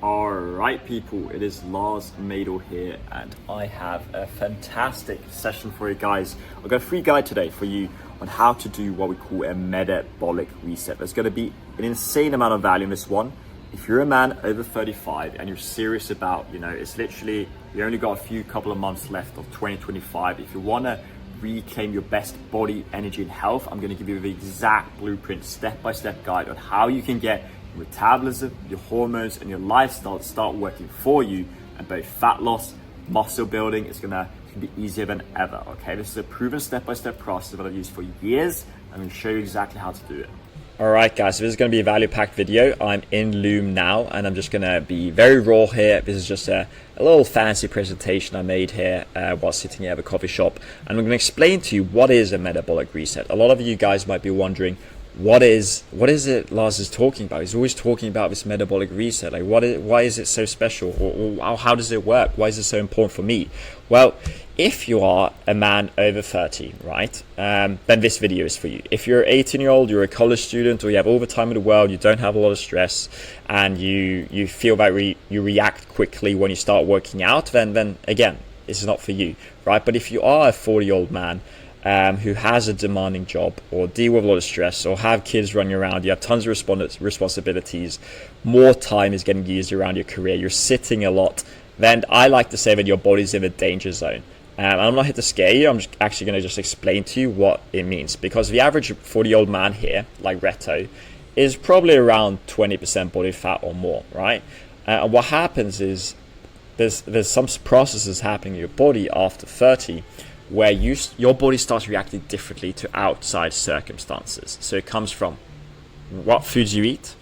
Alright people, it is Lars Meidell here and I have a fantastic session for you guys. I've got a free guide today for you on how to do what we call a metabolic reset. There's going to be an insane amount of value in this one. If you're a man over 35 and you're serious about, it's literally, you only got a couple of months left of 2025. If you want to reclaim your best body, energy and health, I'm going to give you the exact blueprint, step-by-step guide on how you can get your metabolism, your hormones and your lifestyle to start working for you, and both fat loss, muscle building is gonna be easier than ever. Okay, this is a proven step-by-step process that I've used for years. I'm going to show you exactly how to do it. Alright guys, so this is going to be a value-packed video. I'm in Loom now and I'm just going to be very raw here. This is just a little fancy presentation I made here while sitting here at a coffee shop. And I'm going to explain to you what is a metabolic reset. A lot of you guys might be wondering, what is it Lars is talking about? He's always talking about this metabolic reset. Like, why is it so special? Or how does it work? Why is it so important for me? Well, if you are a man over 30, right, then this video is for you. If you're 18-year-old, you're a college student, or you have all the time in the world, you don't have a lot of stress, and you feel that you react quickly when you start working out, then again, this is not for you, right? But if you are a 40-year-old man, who has a demanding job or deal with a lot of stress or have kids running around, you have tons of responsibilities, more time is getting used around your career, you're sitting a lot, then I like to say that your body's in a danger zone. I'm not here to scare you, I'm just actually going to just explain to you what it means, because the average 40-year-old man here, like Reto, is probably around 20% body fat or more, right? And what happens is there's some processes happening in your body after 30 where your body starts reacting differently to outside circumstances. So it comes from what foods you eat,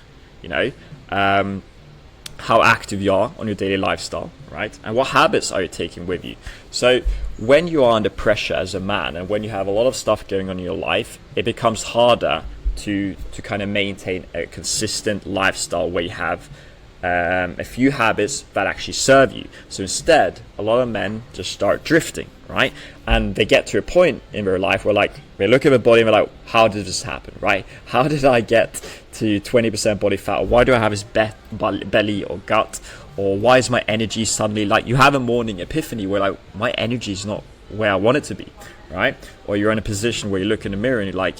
how active you are on your daily lifestyle, right? And what habits are you taking with you? So when you are under pressure as a man and when you have a lot of stuff going on in your life, it becomes harder to kind of maintain a consistent lifestyle where you have a few habits that actually serve you. So instead, a lot of men just start drifting, right? And they get to a point in their life where they look at their body and they're like, how did this happen, right? How did I get to 20% body fat? Or why do I have this belly or gut? Or why is my energy suddenly, you have a morning epiphany where my energy is not where I want it to be, right? Or you're in a position where you look in the mirror and you're like,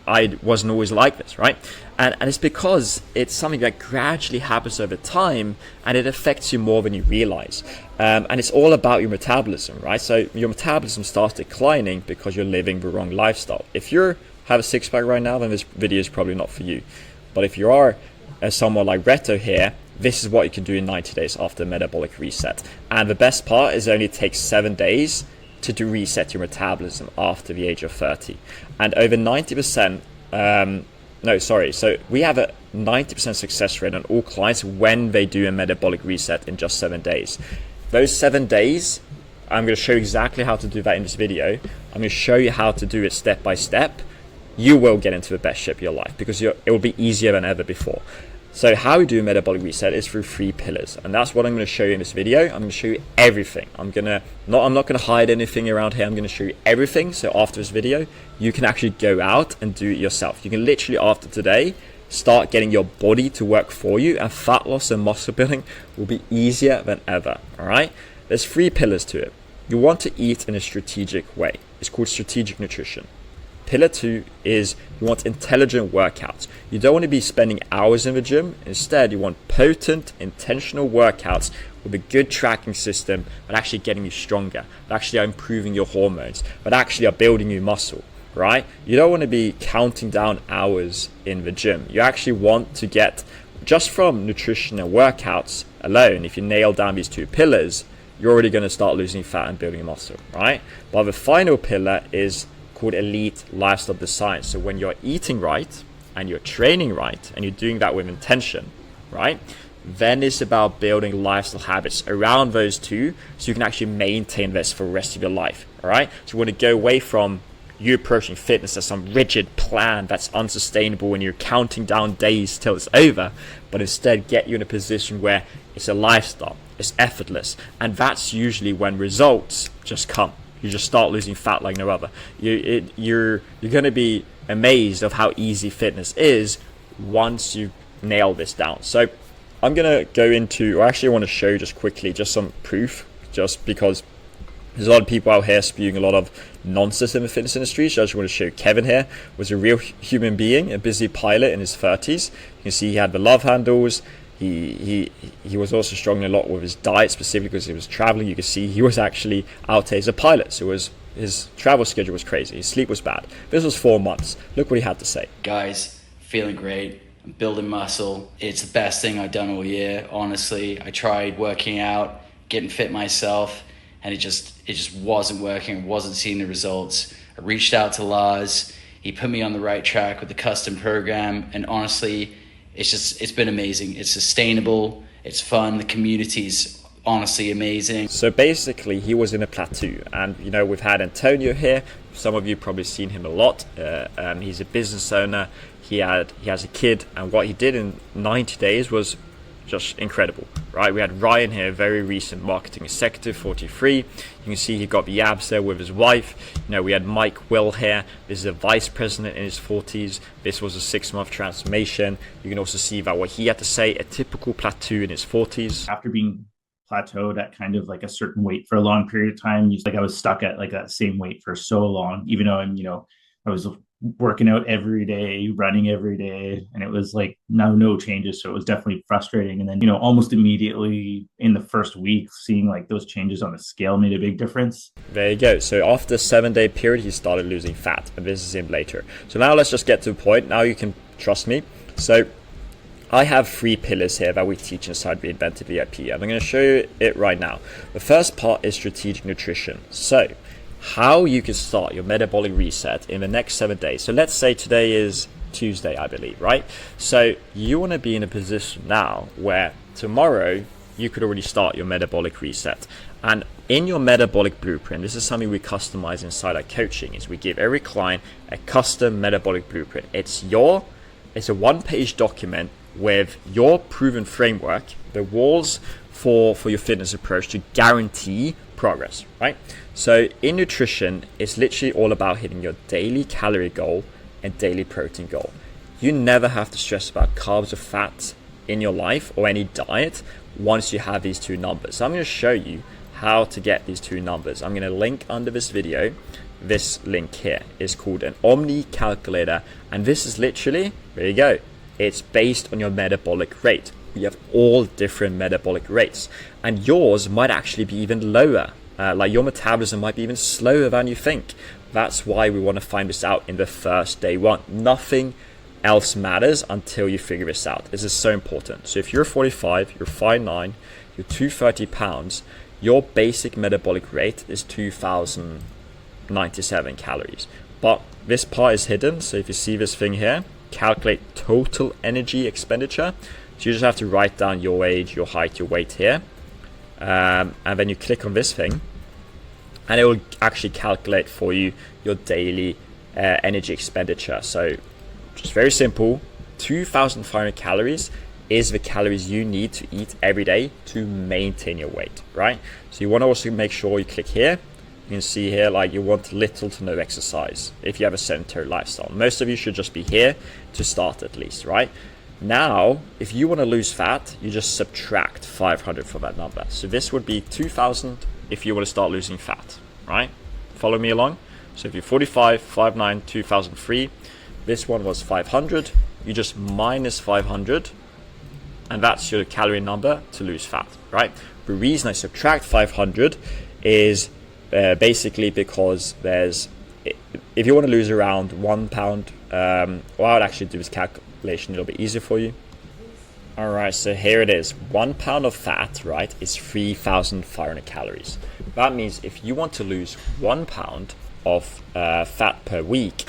I wasn't always like this, right? And it's because it's something that gradually happens over time and it affects you more than you realize. And it's all about your metabolism, right? So your metabolism starts declining because you're living the wrong lifestyle. If you have a six-pack right now, then this video is probably not for you. But if you are someone like Reto here, this is what you can do in 90 days after metabolic reset. And the best part is it only takes 7 days to reset your metabolism after the age of 30. And over 90%, so we have a 90% success rate on all clients when they do a metabolic reset in just 7 days. Those 7 days, I'm going to show you exactly how to do that in this video. I'm going to show you how to do it step by step. You will get into the best shape of your life because it will be easier than ever before. So how we do a metabolic reset is through 3 pillars, and that's what I'm going to show you in this video. I'm going to show you everything. I'm not going to hide anything around here. I'm going to show you everything. So after this video, you can actually go out and do it yourself. You can literally, after today, start getting your body to work for you, and fat loss and muscle building will be easier than ever. All right. There's 3 pillars to it. You want to eat in a strategic way. It's called strategic nutrition. Pillar 2 is you want intelligent workouts. You don't want to be spending hours in the gym. Instead, you want potent, intentional workouts with a good tracking system that actually getting you stronger, that actually are improving your hormones, that actually are building you muscle, right? You don't want to be counting down hours in the gym. You actually want to get, just from nutrition and workouts alone, if you nail down these 2 pillars, you're already going to start losing fat and building muscle, right? But the final pillar is called elite lifestyle design. So when you're eating right and you're training right and you're doing that with intention, right, then it's about building lifestyle habits around those 2 so you can actually maintain this for the rest of your life. All right, so you want to go away from you approaching fitness as some rigid plan that's unsustainable when you're counting down days till it's over, but instead get you in a position where it's a lifestyle, it's effortless, and that's usually when results just come. You just start losing fat like no other. You're going to be amazed of how easy fitness is once you nail this down. So I'm gonna go into, I actually want to show just quickly, just some proof, just because there's a lot of people out here spewing a lot of nonsense in the fitness industry. So I just want to show Kevin here was a real human being, a busy pilot in his 30s. You can see he had the love handles. He was also struggling a lot with his diet, specifically because he was traveling. You can see he was actually out there as a pilot, so his travel schedule was crazy. His sleep was bad. This was 4 months. Look what he had to say. Guys, feeling great. I'm building muscle. It's the best thing I've done all year, honestly. I tried working out, getting fit myself, and it just wasn't working. I wasn't seeing the results. I reached out to Lars. He put me on the right track with the custom program, and honestly, it's been amazing. It's sustainable, it's fun, the community's honestly amazing. So basically he was in a plateau, and you know, we've had Antonio here. Some of you probably seen him a lot. He's a business owner. He has a kid, and what he did in 90 days was just incredible, right? We had Ryan here, very recent marketing executive, 43. You can see he got the abs there with his wife. You know, we had Mike Will here. This is a vice president in his 40s. This was a 6-month transformation. You can also see about what he had to say, a typical plateau in his 40s. After being plateaued at kind of like a certain weight for a long period of time, like I was stuck at like that same weight for so long, even though I was working out every day, running every day, and it was like no changes. So it was definitely frustrating. And then, almost immediately in the first week, seeing like those changes on the scale made a big difference. There you go. So after a 7-day period, he started losing fat, and this is him later. So now let's just get to the point. Now you can trust me. So I have 3 pillars here that we teach inside Reinvented VIP, and I'm going to show you it right now. The first part is strategic nutrition. So how you can start your metabolic reset in the next 7 days. So let's say today is Tuesday, I believe, right? So you want to be in a position now where tomorrow you could already start your metabolic reset. And in your metabolic blueprint, this is something we customize inside our coaching, is we give every client a custom metabolic blueprint. It's a 1-page document with your proven framework, the walls for your fitness approach to guarantee progress, right? So in nutrition, it's literally all about hitting your daily calorie goal and daily protein goal. You never have to stress about carbs or fats in your life or any diet once you have these 2 numbers. So I'm going to show you how to get these 2 numbers. I'm going to link under this video. This link here is called an Omni calculator, and this is literally, there you go, it's based on your metabolic rate. We have all different metabolic rates, and yours might actually be even lower. Like your metabolism might be even slower than you think. That's why we want to find this out in the first day 1. Nothing else matters until you figure this out. This is so important. So if you're 45, you're 5'9", you're 230 pounds, your basic metabolic rate is 2,097 calories. But this part is hidden. So if you see this thing here, calculate total energy expenditure. So you just have to write down your age, your height, your weight here. And then you click on this thing, and it will actually calculate for you your daily energy expenditure. So just very simple, 2,500 calories is the calories you need to eat every day to maintain your weight, right? So you want to also make sure you click here. You can see here, like, you want little to no exercise if you have a sedentary lifestyle. Most of you should just be here to start at least, right? Now, if you want to lose fat, you just subtract 500 from that number. So this would be 2,000 if you want to start losing fat, right? Follow me along. So if you're 45, 5'9", 2003, this one was 500. You just minus 500, and that's your calorie number to lose fat, right? The reason I subtract 500 is basically because if you want to lose around 1 pound, what I would actually do is calculate a little bit easier for you. All right, so here it is. 1 pound of fat, right, is 3,500 calories. That means if you want to lose 1 pound of fat per week,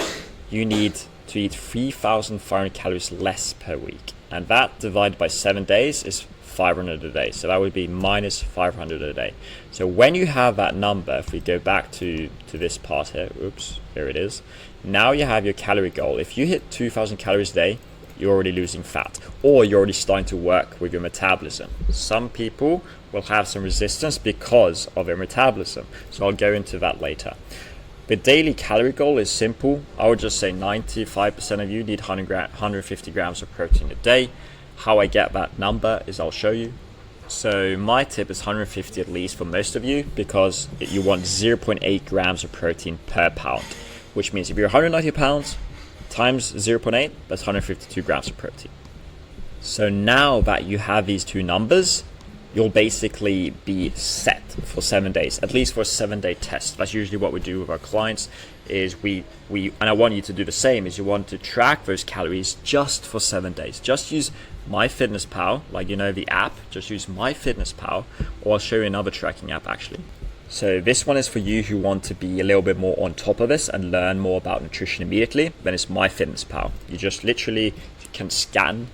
you need to eat 3,500 calories less per week, and that divided by 7 days is 500 a day. So that would be minus 500 a day. So when you have that number, if we go back to this part here, oops, here it is. Now you have your calorie goal. If you hit 2,000 calories a day, you're already losing fat, or you're already starting to work with your metabolism. Some people will have some resistance because of their metabolism. So I'll go into that later. The daily calorie goal is simple. I would just say 95% of you need 150 grams of protein a day. How I get that number is I'll show you. So my tip is 150 at least for most of you, because you want 0.8 grams of protein per pound, which means if you're 190 pounds times 0.8, that's 152 grams of protein. So now that you have these two numbers, you'll basically be set for 7 days, at least for a 7-day test. That's usually what we do with our clients, is we and I want you to do the same, is you want to track those calories just for 7 days. Just use MyFitnessPal, like, you know, the app, just use MyFitnessPal, or I'll show you another tracking app actually. So this one is for you who want to be a little bit more on top of this and learn more about nutrition immediately. Then it's MyFitnessPal. You just literally can scan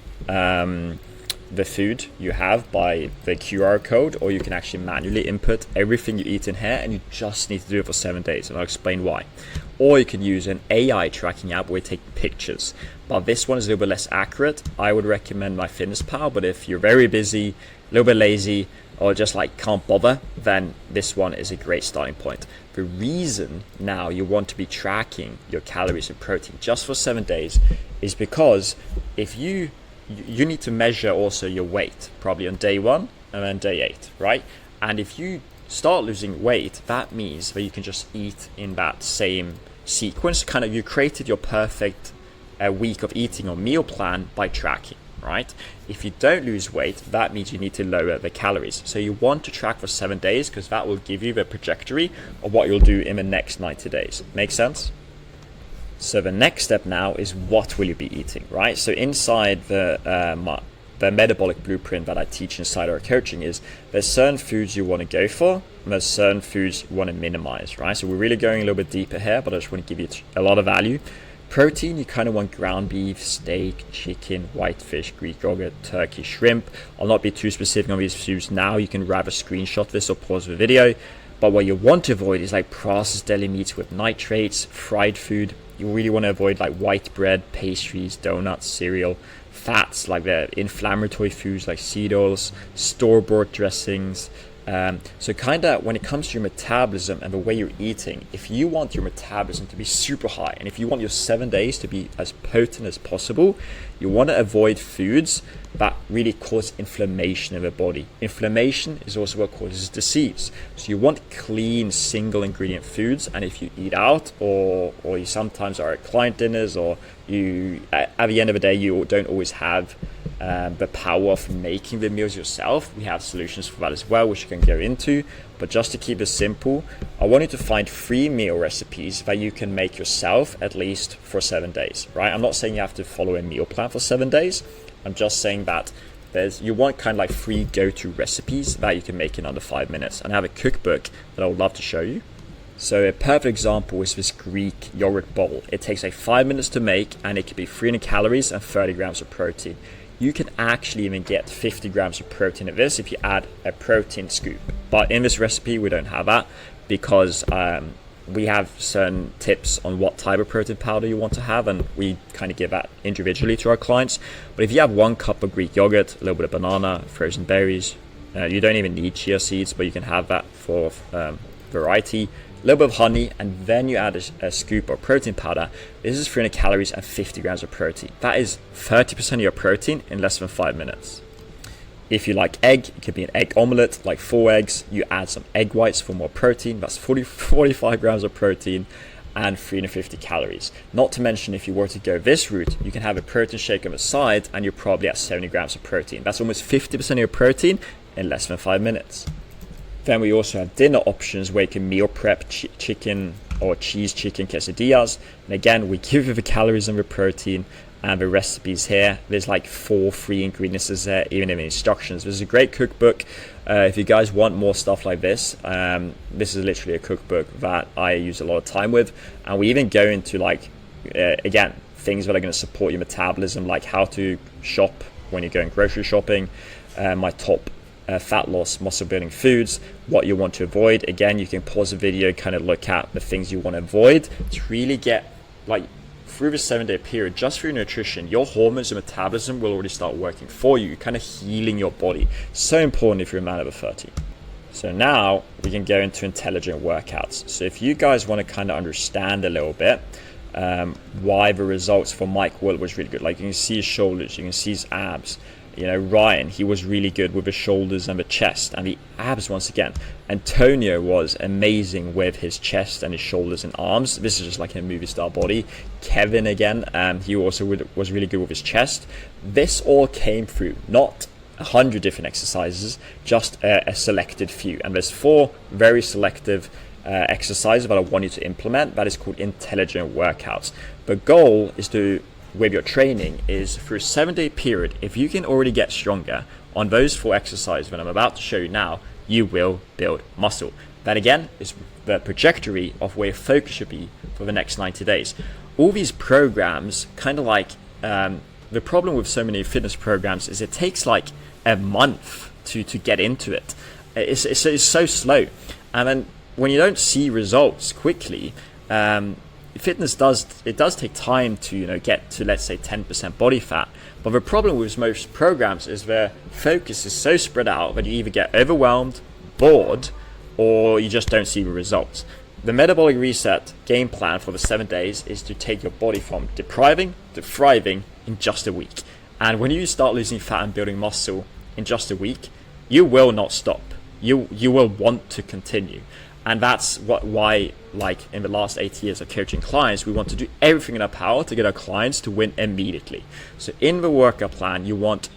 the food you have by the QR code, or you can actually manually input everything you eat in here, and you just need to do it for 7 days, and I'll explain why. Or you can use an AI tracking app where you take pictures, but this one is a little bit less accurate. I would recommend MyFitnessPal, but if you're very busy, a little bit lazy, or just like can't bother, then this one is a great starting point. The reason now you want to be tracking your calories and protein just for 7 days is because if you need to measure also your weight, probably on day 1 and then day 8, right? And if you start losing weight, that means that you can just eat in that same sequence. Kind of, you created your perfect week of eating or meal plan by tracking, right? If you don't lose weight, that means you need to lower the calories. So you want to track for 7 days, because that will give you the trajectory of what you'll do in the next 90 days. Make sense? So the next step now is, what will you be eating, right? So inside the metabolic blueprint that I teach inside our coaching is, there's certain foods you want to go for, and there's certain foods you want to minimize, right? So we're really going a little bit deeper here, but I just want to give you a lot of value. Protein, you kind of want ground beef, steak, chicken, white fish, Greek yogurt, turkey, shrimp. I'll not be too specific on these foods now. You can grab a screenshot this or pause the video. But what you want to avoid is like processed deli meats with nitrates, fried food. You really want to avoid like white bread, pastries, donuts, cereal, fats like the inflammatory foods like seed oils, store-bought dressings. So kind of when it comes to your metabolism and the way you're eating, if you want your metabolism to be super high, and if you want your 7 days to be as potent as possible, you want to avoid foods that really cause inflammation in the body. Inflammation is also what causes disease. So you want clean single ingredient foods, and if you eat out or you sometimes are at client dinners, or you at the end of the day you don't always have the power of making the meals yourself, we have solutions for that as well, which you can go into. But just to keep it simple, I want you to find 3 meal recipes that you can make yourself at least for 7 days, right? I'm not saying you have to follow a meal plan for 7 days. I'm just saying that you want kind of like 3 go-to recipes that you can make in under 5 minutes. And I have a cookbook that I would love to show you. So a perfect example is this Greek yogurt bowl. It takes like 5 minutes to make, and it can be 300 calories and 30 grams of protein. You can actually even get 50 grams of protein of this if you add a protein scoop. But in this recipe, we don't have that, because we have certain tips on what type of protein powder you want to have, and we kind of give that individually to our clients. But if you have 1 cup of Greek yogurt, a little bit of banana, frozen berries, you don't even need chia seeds, but you can have that for variety. A little bit of honey, and then you add a scoop of protein powder. This is 300 calories and 50 grams of protein. That is 30% of your protein in less than 5 minutes. If you like egg, it could be an egg omelette, like 4 eggs. You add some egg whites for more protein. That's 45 grams of protein and 350 calories. Not to mention, if you were to go this route, you can have a protein shake on the side, and you're probably at 70 grams of protein. That's almost 50% of your protein in less than 5 minutes. Then we also have dinner options where you can meal prep chicken or cheese chicken quesadillas. And again, we give you the calories and the protein and the recipes here. There's like 4 free ingredients there, even in the instructions. This is a great cookbook. If you guys want more stuff like this, this is literally a cookbook that I use a lot of time with. And we even go into like, again, things that are going to support your metabolism, like how to shop when you're going grocery shopping, my top fat loss, muscle building foods, what you want to avoid. Again, you can pause the video, kind of look at the things you want to avoid to really get like through the 7-day period, just through nutrition, your hormones and metabolism will already start working for you, kind of healing your body. So important if you're a man over 30. So now we can go into intelligent workouts. So if you guys want to kind of understand a little bit why the results for Mike Will was really good, like you can see his shoulders, you can see his abs, Ryan, he was really good with the shoulders and the chest and the abs once again. Antonio was amazing with his chest and his shoulders and arms. This is just like a movie star body. Kevin again, he also was really good with his chest. This all came through not 100 different exercises, just a selected few. And there's 4 very selective exercises that I want you to implement. That is called intelligent workouts. The goal is to, with your training, is through a 7-day period, if you can already get stronger on those 4 exercises that I'm about to show you now, you will build muscle. That again is the trajectory of where your focus should be for the next 90 days. All these programs, kind of like the problem with so many fitness programs is it takes like a month to get into it. It's so slow, and then when you don't see results quickly, fitness does take time to get to, let's say, 10% body fat. But the problem with most programs is their focus is so spread out that you either get overwhelmed, bored, or you just don't see the results. The Metabolic Reset game plan for the 7 days is to take your body from depriving to thriving in just a week. And when you start losing fat and building muscle in just a week, you will not stop. You will want to continue. And that's why, like in the last 8 years of coaching clients, we want to do everything in our power to get our clients to win immediately. So in the workout plan, you want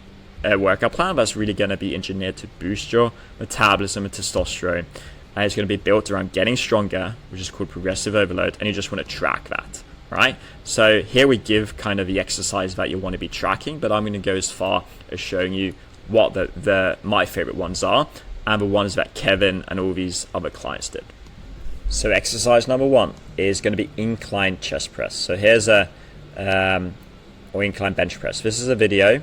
a workout plan that's really going to be engineered to boost your metabolism and testosterone. And it's going to be built around getting stronger, which is called progressive overload. And you just want to track that, right? So here we give kind of the exercise that you want to be tracking, but I'm going to go as far as showing you what my favorite ones are, and the ones that Kevin and all these other clients did. So exercise number 1 is going to be incline chest press. So here's or incline bench press. This is a video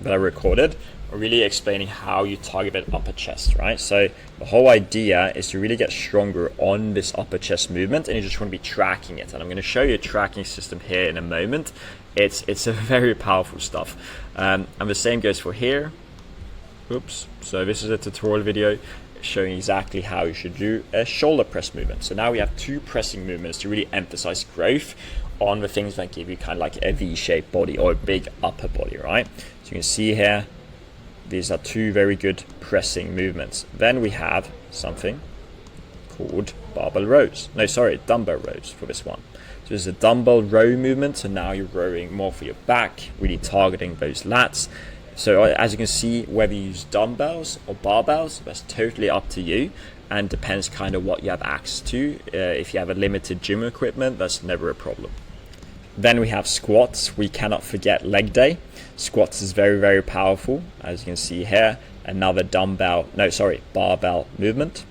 that I recorded really explaining how you target that upper chest, right? So the whole idea is to really get stronger on this upper chest movement, and you just want to be tracking it. And I'm going to show you a tracking system here in a moment. It's a very powerful stuff. And the same goes for here. Oops. So this is a tutorial video showing exactly how you should do a shoulder press movement. So now we have 2 pressing movements to really emphasize growth on the things that give you kind of like a V-shaped body or a big upper body, right? So you can see here, these are 2 very good pressing movements. Then we have something called dumbbell rows for this one. So there's a dumbbell row movement. So now you're rowing more for your back, really targeting those lats. So as you can see, whether you use dumbbells or barbells, that's totally up to you, and depends kind of what you have access to. If you have a limited gym equipment, that's never a problem. Then we have squats. We cannot forget leg day. Squats is very, very powerful. As you can see here, another barbell movement.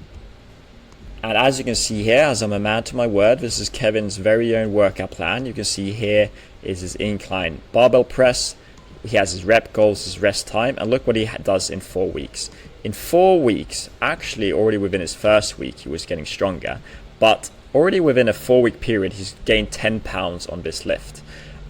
And as you can see here, as I'm a man to my word, this is Kevin's very own workout plan. You can see here is his incline barbell press. He has his rep goals, his rest time, and look what he does in 4 weeks. In 4 weeks, actually already within his first week, he was getting stronger, but already within a 4-week period, he's gained 10 pounds on this lift.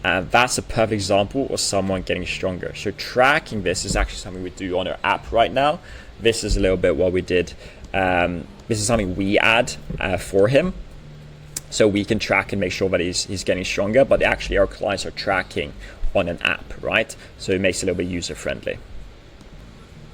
And that's a perfect example of someone getting stronger. So tracking this is actually something we do on our app right now. This is a little bit what we did. This is something we add for him, so we can track and make sure that he's getting stronger, but actually our clients are tracking on an app, right? So it makes it a little bit user friendly.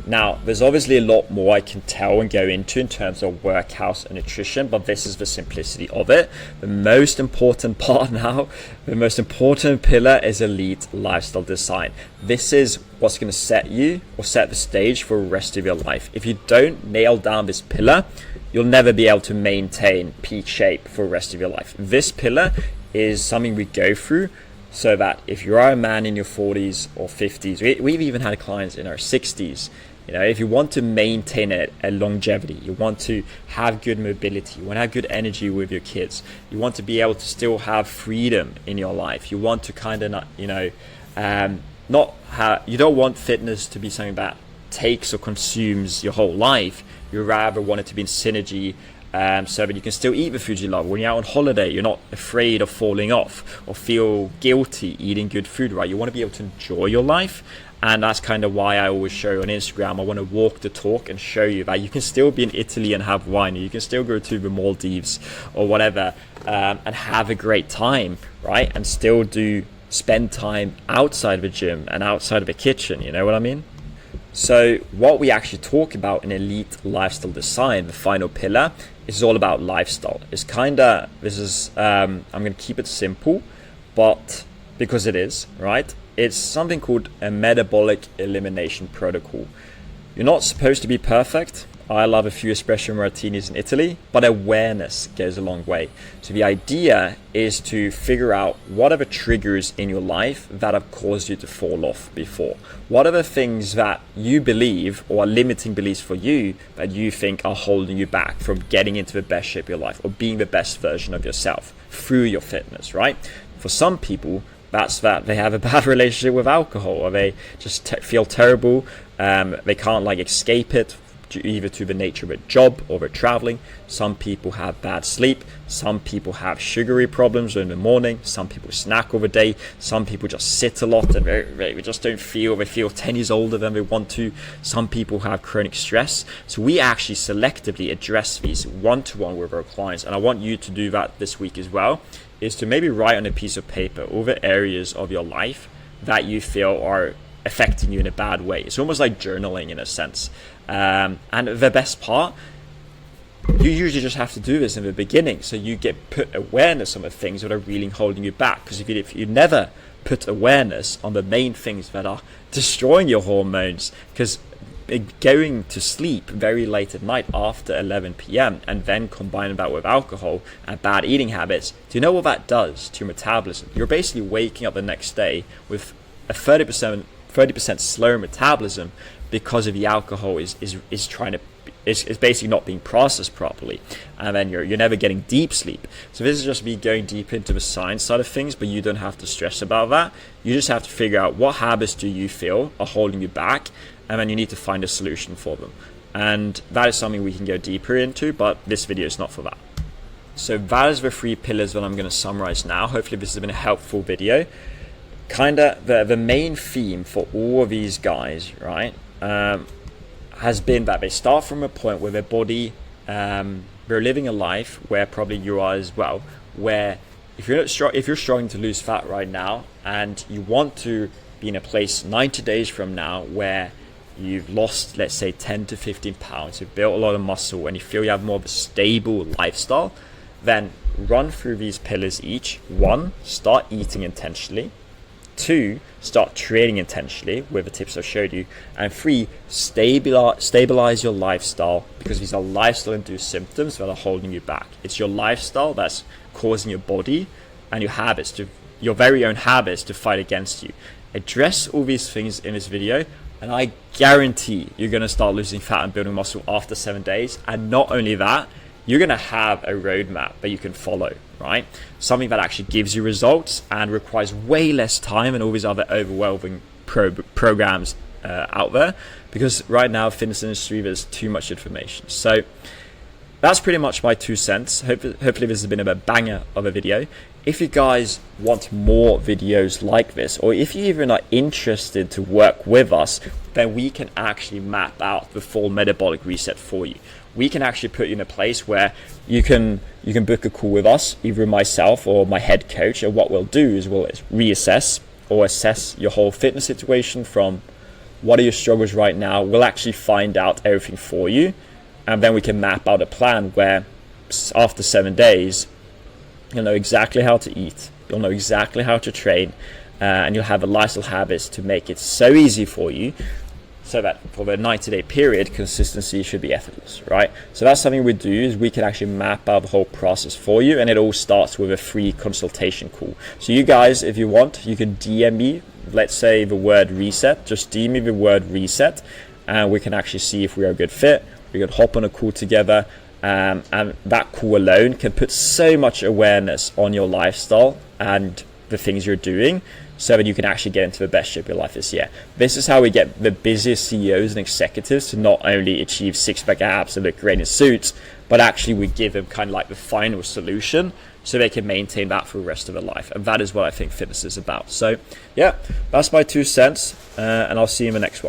Now, there's obviously a lot more I can tell and go into in terms of workouts and nutrition, but this is the simplicity of it. The most important part now, the most important pillar is elite lifestyle design. This is what's going to set the stage for the rest of your life. If you don't nail down this pillar, you'll never be able to maintain peak shape for the rest of your life. This pillar is something we go through so that if you are a man in your 40s or 50s, we've even had clients in our 60s, if you want to maintain a longevity, you want to have good mobility, you want to have good energy with your kids, you want to be able to still have freedom in your life, you want to kind of you don't want fitness to be something that takes or consumes your whole life. You rather want it to be in synergy, so that you can still eat the food you love. When you're out on holiday, you're not afraid of falling off or feel guilty eating good food, right? You want to be able to enjoy your life. And that's kind of why I always show on Instagram. I want to walk the talk and show you that you can still be in Italy and have wine, or you can still go to the Maldives or whatever, and have a great time, right? And still spend time outside of the gym and outside of the kitchen, you know what I mean? So what we actually talk about in elite lifestyle design, the final pillar, is all about lifestyle. It's I'm going to keep it simple, but because it is, right? It's something called a metabolic elimination protocol. You're not supposed to be perfect. I love a few espresso martinis in Italy, but awareness goes a long way. So the idea is to figure out what are the triggers in your life that have caused you to fall off before. What are the things that you believe or are limiting beliefs for you that you think are holding you back from getting into the best shape of your life or being the best version of yourself through your fitness, right? For some people, that's that they have a bad relationship with alcohol, or they just feel terrible. They can't escape it, either to the nature of a job or they're traveling. Some people have bad sleep. Some people have sugary problems in the morning. Some people snack over the day. Some people just sit a lot and they just don't feel, they feel 10 years older than they want to. Some people have chronic stress. So we actually selectively address these one-to-one with our clients, and I want you to do that this week as well, is to maybe write on a piece of paper all the areas of your life that you feel are affecting you in a bad way. It's almost like journaling in a sense. And the best part, you usually just have to do this in the beginning, so you get put awareness on the things that are really holding you back. Because if you never put awareness on the main things that are destroying your hormones, because going to sleep very late at night after 11 p.m. and then combining that with alcohol and bad eating habits, do you know what that does to your metabolism? You're basically waking up the next day with a 30% slower metabolism, because of the alcohol is basically not being processed properly, and then you're never getting deep sleep. So this is just me going deep into the science side of things, but you don't have to stress about that. You just have to figure out what habits do you feel are holding you back, and then you need to find a solution for them. And that is something we can go deeper into, but this video is not for that. So that is the 3 pillars that I'm going to summarize now. Hopefully this has been a helpful video. The main theme for all of these guys, right, has been that they start from a point where their body, they're living a life where probably you are as well, where if you're struggling to lose fat right now and you want to be in a place 90 days from now where you've lost, let's say, 10 to 15 pounds, you've built a lot of muscle, and you feel you have more of a stable lifestyle, then run through these pillars each. 1, start eating intentionally. 2, start training intentionally with the tips I showed you. And 3, stabilize your lifestyle, because these are lifestyle-induced symptoms that are holding you back. It's your lifestyle that's causing your body and your very own habits to fight against you. Address all these things in this video, and I guarantee you're going to start losing fat and building muscle after 7 days. And not only that, you're going to have a roadmap that you can follow, right? Something that actually gives you results and requires way less time than all these other overwhelming programs out there, because right now fitness industry, there's too much information. So that's pretty much my 2 cents. Hopefully this has been a banger of a video. If you guys want more videos like this, or if you even are interested to work with us, then we can actually map out the full metabolic reset for you. We can actually put you in a place where you can book a call with us, either myself or my head coach. And what we'll do is we'll reassess or assess your whole fitness situation, from what are your struggles right now. We'll actually find out everything for you, and then we can map out a plan where after 7 days, you'll know exactly how to eat, you'll know exactly how to train, and you'll have the lifestyle habits to make it so easy for you, so that for the 90-day period, consistency should be effortless, right? So that's something we do, is we can actually map out the whole process for you, and it all starts with a free consultation call. So you guys, if you want, you can DM me, let's say the word reset, just DM me the word reset, and we can actually see if we are a good fit. We can hop on a call together, and that call alone can put so much awareness on your lifestyle and the things you're doing, so that you can actually get into the best shape of your life this year. This is how we get the busiest CEOs and executives to not only achieve 6-pack abs and look great in suits, but actually we give them kind of like the final solution so they can maintain that for the rest of their life. And that is what I think fitness is about. So yeah, that's my 2 cents, and I'll see you in the next one.